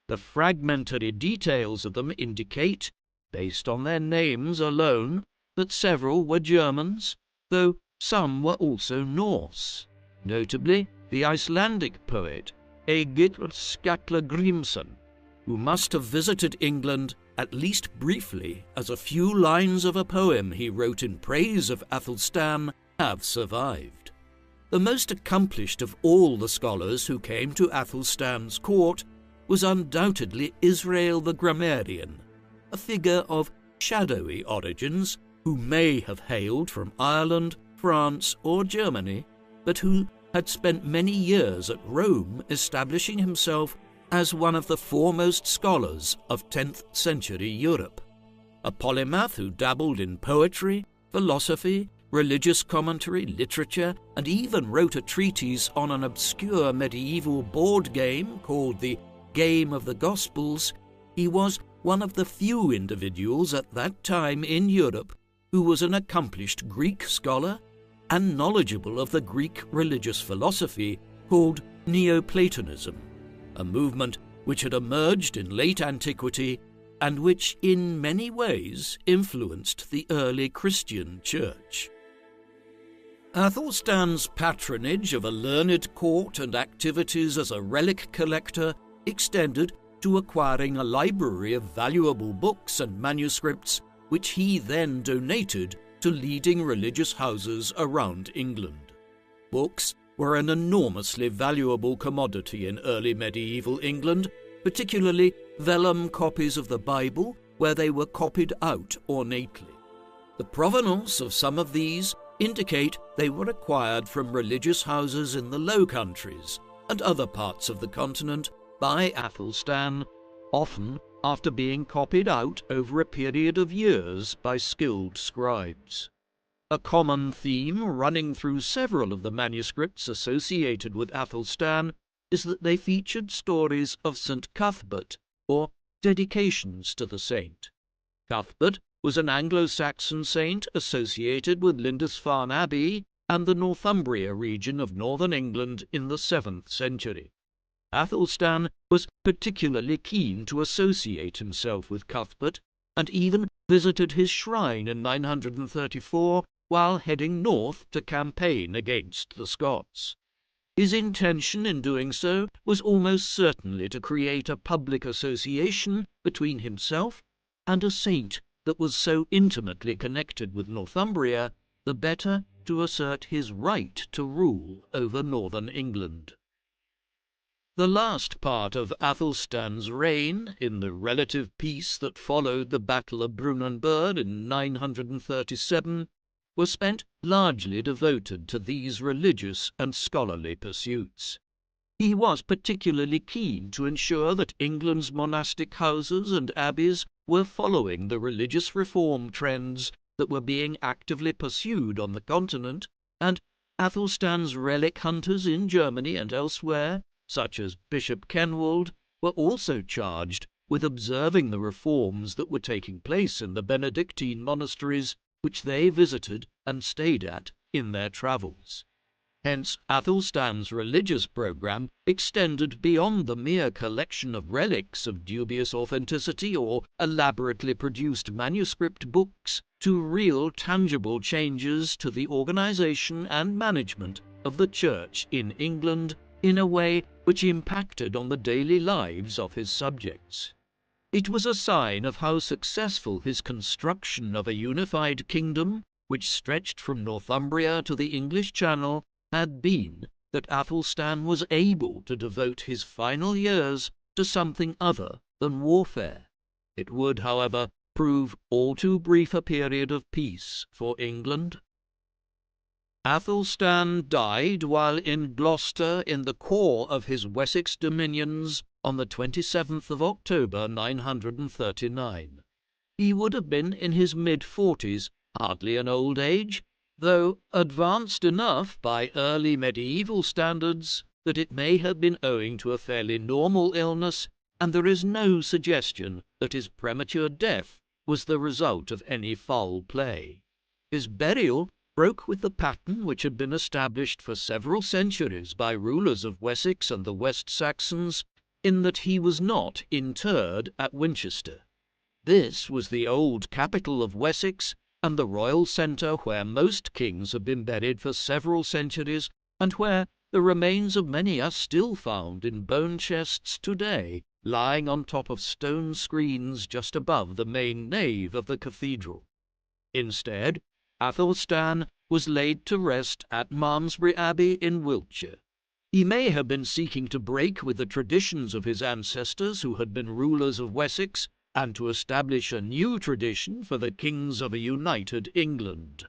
The fragmentary details of them indicate, based on their names alone, that several were Germans, though some were also Norse, notably the Icelandic poet Egill Skallagrimsson, who must have visited England at least briefly, as a few lines of a poem he wrote in praise of Athelstan have survived. The most accomplished of all the scholars who came to Athelstan's court was undoubtedly Israel the grammarian, a figure of shadowy origins who may have hailed from Ireland, France, or Germany, but who had spent many years at Rome establishing himself as one of the foremost scholars of 10th century Europe, a polymath who dabbled in poetry, philosophy, religious commentary, literature, and even wrote a treatise on an obscure medieval board game called the Game of the Gospels. He was one of the few individuals at that time in Europe who was an accomplished Greek scholar and knowledgeable of the Greek religious philosophy called Neoplatonism, a movement which had emerged in late antiquity and which in many ways influenced the early Christian church. Athelstan's patronage of a learned court and activities as a relic collector extended to acquiring a library of valuable books and manuscripts which he then donated to leading religious houses around England. Books were an enormously valuable commodity in early medieval England, particularly vellum copies of the Bible, where they were copied out ornately. The provenance of some of these indicate they were acquired from religious houses in the Low Countries and other parts of the continent by Athelstan, often after being copied out over a period of years by skilled scribes. A common theme running through several of the manuscripts associated with Athelstan is that they featured stories of St. Cuthbert, or dedications to the saint. Cuthbert was an Anglo-Saxon saint associated with Lindisfarne Abbey and the Northumbria region of northern England in the 7th century. Athelstan was particularly keen to associate himself with Cuthbert, and even visited his shrine in 934 while heading north to campaign against the Scots. His intention in doing so was almost certainly to create a public association between himself and a saint that was so intimately connected with Northumbria, the better to assert his right to rule over northern England. The last part of Athelstan's reign, in the relative peace that followed the Battle of Brunanburh in 937, was spent largely devoted to these religious and scholarly pursuits. He was particularly keen to ensure that England's monastic houses and abbeys were following the religious reform trends that were being actively pursued on the continent, and Athelstan's relic hunters in Germany and elsewhere, such as Bishop Kenwald, were also charged with observing the reforms that were taking place in the Benedictine monasteries which they visited and stayed at in their travels. Hence, Athelstan's religious program extended beyond the mere collection of relics of dubious authenticity or elaborately produced manuscript books to real tangible changes to the organization and management of the Church in England in a way which impacted on the daily lives of his subjects. It was a sign of how successful his construction of a unified kingdom, which stretched from Northumbria to the English Channel, had been that Athelstan was able to devote his final years to something other than warfare. It would, however, prove all too brief a period of peace for England. Athelstan died while in Gloucester in the core of his Wessex dominions on the 27th of October 939. He would have been in his mid-40s, hardly an old age, though advanced enough by early medieval standards that it may have been owing to a fairly normal illness, and there is no suggestion that his premature death was the result of any foul play. His burial broke with the pattern which had been established for several centuries by rulers of Wessex and the West Saxons, in that he was not interred at Winchester. This was the old capital of Wessex, and the royal centre where most kings have been buried for several centuries, and where the remains of many are still found in bone chests today, lying on top of stone screens just above the main nave of the cathedral. Instead, Athelstan was laid to rest at Malmesbury Abbey in Wiltshire. He may have been seeking to break with the traditions of his ancestors who had been rulers of Wessex, and to establish a new tradition for the kings of a united England.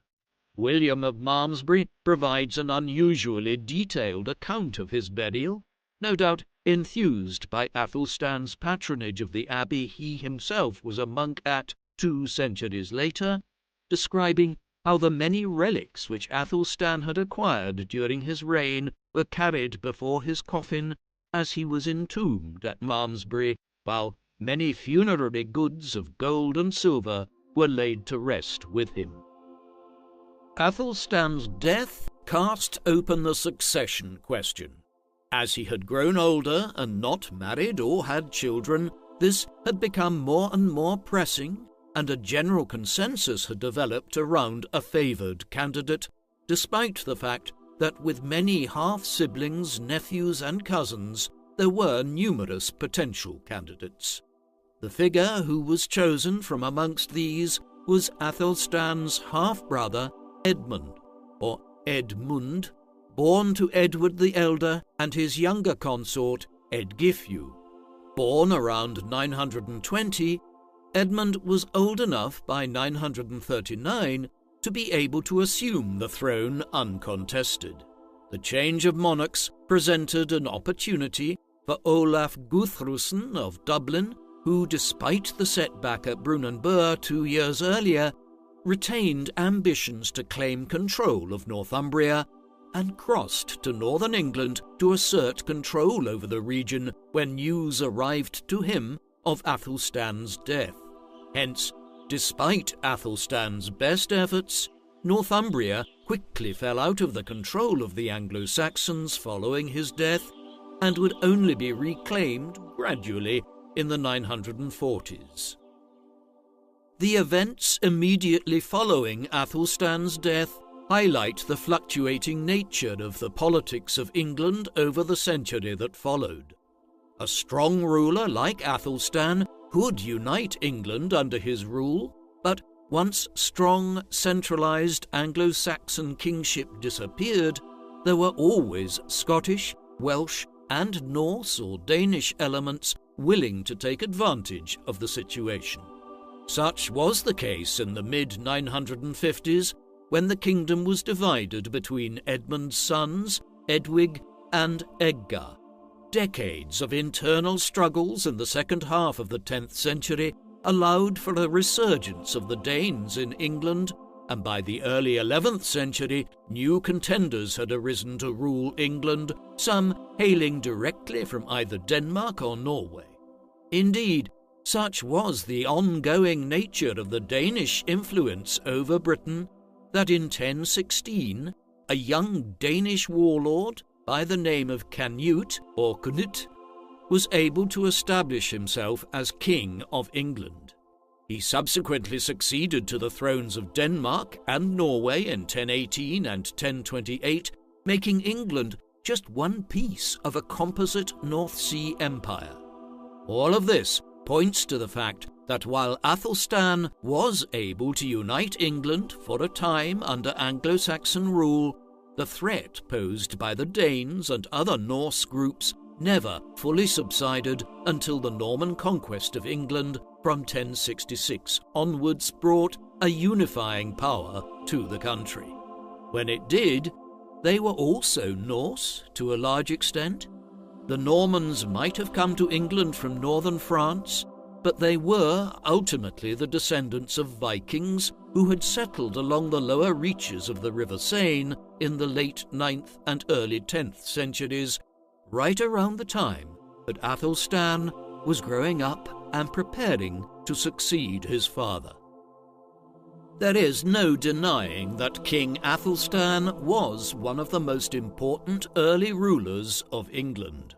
William of Malmesbury provides an unusually detailed account of his burial, no doubt enthused by Athelstan's patronage of the abbey he himself was a monk at 2 centuries later, describing how the many relics which Athelstan had acquired during his reign were carried before his coffin as he was entombed at Malmesbury, while many funerary goods of gold and silver were laid to rest with him. Athelstan's death cast open the succession question. As he had grown older and not married or had children, this had become more and more pressing, and a general consensus had developed around a favoured candidate, despite the fact that with many half-siblings, nephews and cousins, there were numerous potential candidates. The figure who was chosen from amongst these was Athelstan's half-brother Edmund, or Edmund, born to Edward the Elder and his younger consort Edgifu. Born around 920, Edmund was old enough by 939 to be able to assume the throne uncontested. The change of monarchs presented an opportunity for Olaf Guthrusen of Dublin who, despite the setback at Brunanburh 2 years earlier, retained ambitions to claim control of Northumbria and crossed to northern England to assert control over the region when news arrived to him of Athelstan's death. Hence, despite Athelstan's best efforts, Northumbria quickly fell out of the control of the Anglo-Saxons following his death and would only be reclaimed gradually in the 940s. The events immediately following Athelstan's death highlight the fluctuating nature of the politics of England over the century that followed. A strong ruler like Athelstan could unite England under his rule, but once strong, centralised Anglo-Saxon kingship disappeared, there were always Scottish, Welsh, and Norse or Danish elements willing to take advantage of the situation. Such was the case in the mid-950s, when the kingdom was divided between Edmund's sons, Edwig and Edgar. Decades of internal struggles in the second half of the 10th century allowed for a resurgence of the Danes in England, and by the early 11th century, new contenders had arisen to rule England, some hailing directly from either Denmark or Norway. Indeed, such was the ongoing nature of the Danish influence over Britain that in 1016, a young Danish warlord by the name of Canute or Knut was able to establish himself as King of England. He subsequently succeeded to the thrones of Denmark and Norway in 1018 and 1028, making England just one piece of a composite North Sea empire. All of this points to the fact that while Athelstan was able to unite England for a time under Anglo-Saxon rule, the threat posed by the Danes and other Norse groups never fully subsided until the Norman conquest of England from 1066 onwards brought a unifying power to the country. When it did, they were also Norse to a large extent. The Normans might have come to England from northern France, but they were ultimately the descendants of Vikings who had settled along the lower reaches of the River Seine in the late 9th and early 10th centuries, right around the time that Athelstan was growing up and preparing to succeed his father. There is no denying that King Athelstan was one of the most important early rulers of England.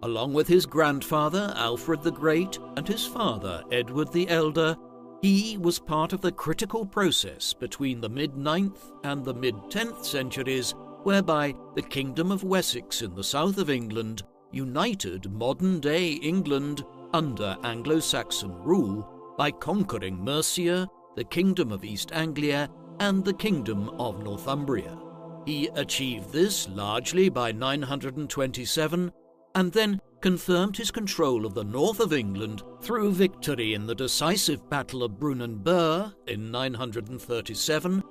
Along with his grandfather Alfred the Great and his father Edward the Elder, he was part of the critical process between the mid-9th and the mid-10th centuries whereby the Kingdom of Wessex in the south of England united modern-day England under Anglo-Saxon rule by conquering Mercia, the Kingdom of East Anglia, and the Kingdom of Northumbria. He achieved this largely by 927, and then confirmed his control of the north of England through victory in the decisive Battle of Brunanburh in 937,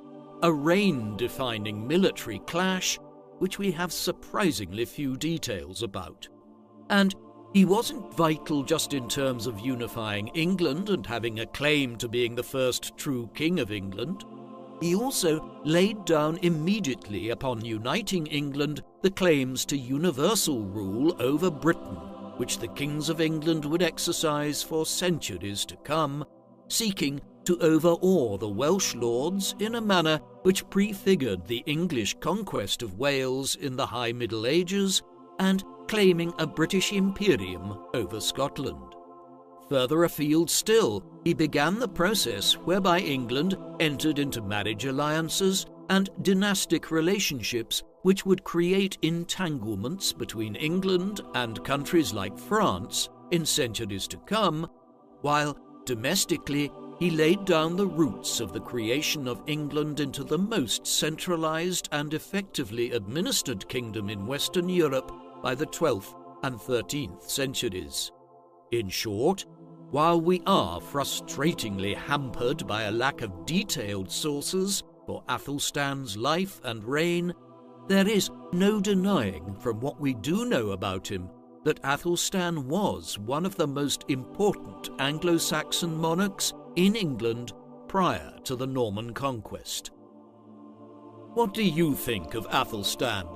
a reign-defining military clash which we have surprisingly few details about. And he wasn't vital just in terms of unifying England and having a claim to being the first true king of England. He also laid down immediately upon uniting England the claims to universal rule over Britain, which the kings of England would exercise for centuries to come, seeking to overawe the Welsh lords in a manner which prefigured the English conquest of Wales in the High Middle Ages and claiming a British imperium over Scotland. Further afield still, he began the process whereby England entered into marriage alliances and dynastic relationships which would create entanglements between England and countries like France in centuries to come, while domestically he laid down the roots of the creation of England into the most centralized and effectively administered kingdom in Western Europe by the 12th and 13th centuries. In short, while we are frustratingly hampered by a lack of detailed sources for Athelstan's life and reign, there is no denying from what we do know about him that Athelstan was one of the most important Anglo-Saxon monarchs in England prior to the Norman conquest. What do you think of Athelstan?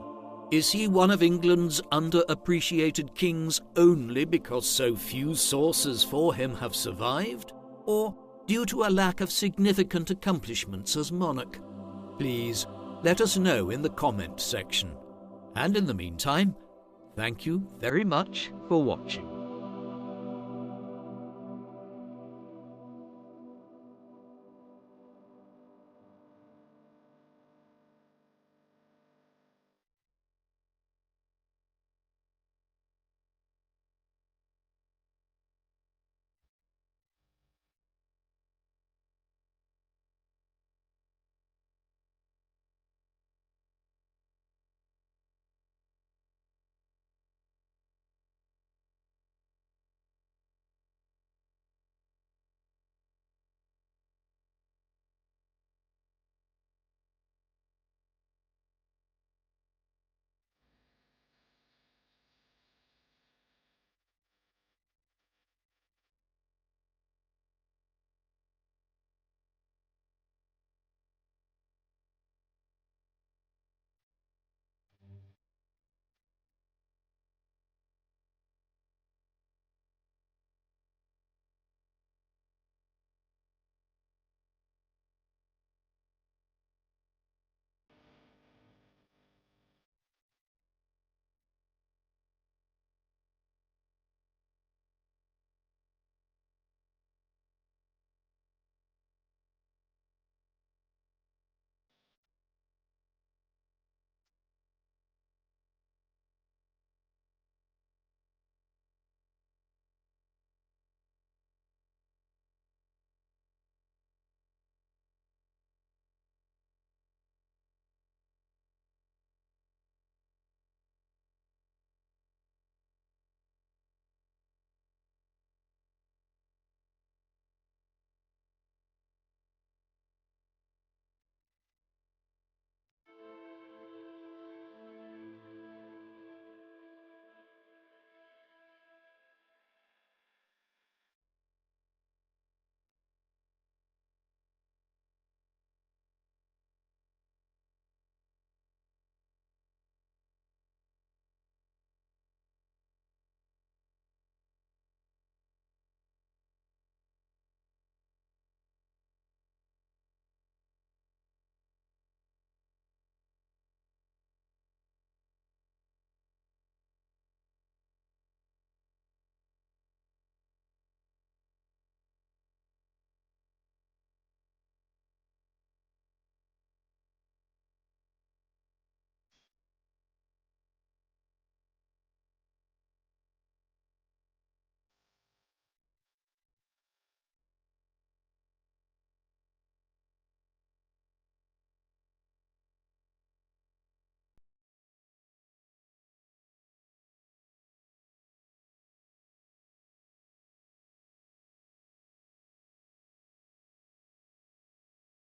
Is he one of England's underappreciated kings only because so few sources for him have survived, or due to a lack of significant accomplishments as monarch? Please let us know in the comment section. And in the meantime, thank you very much for watching.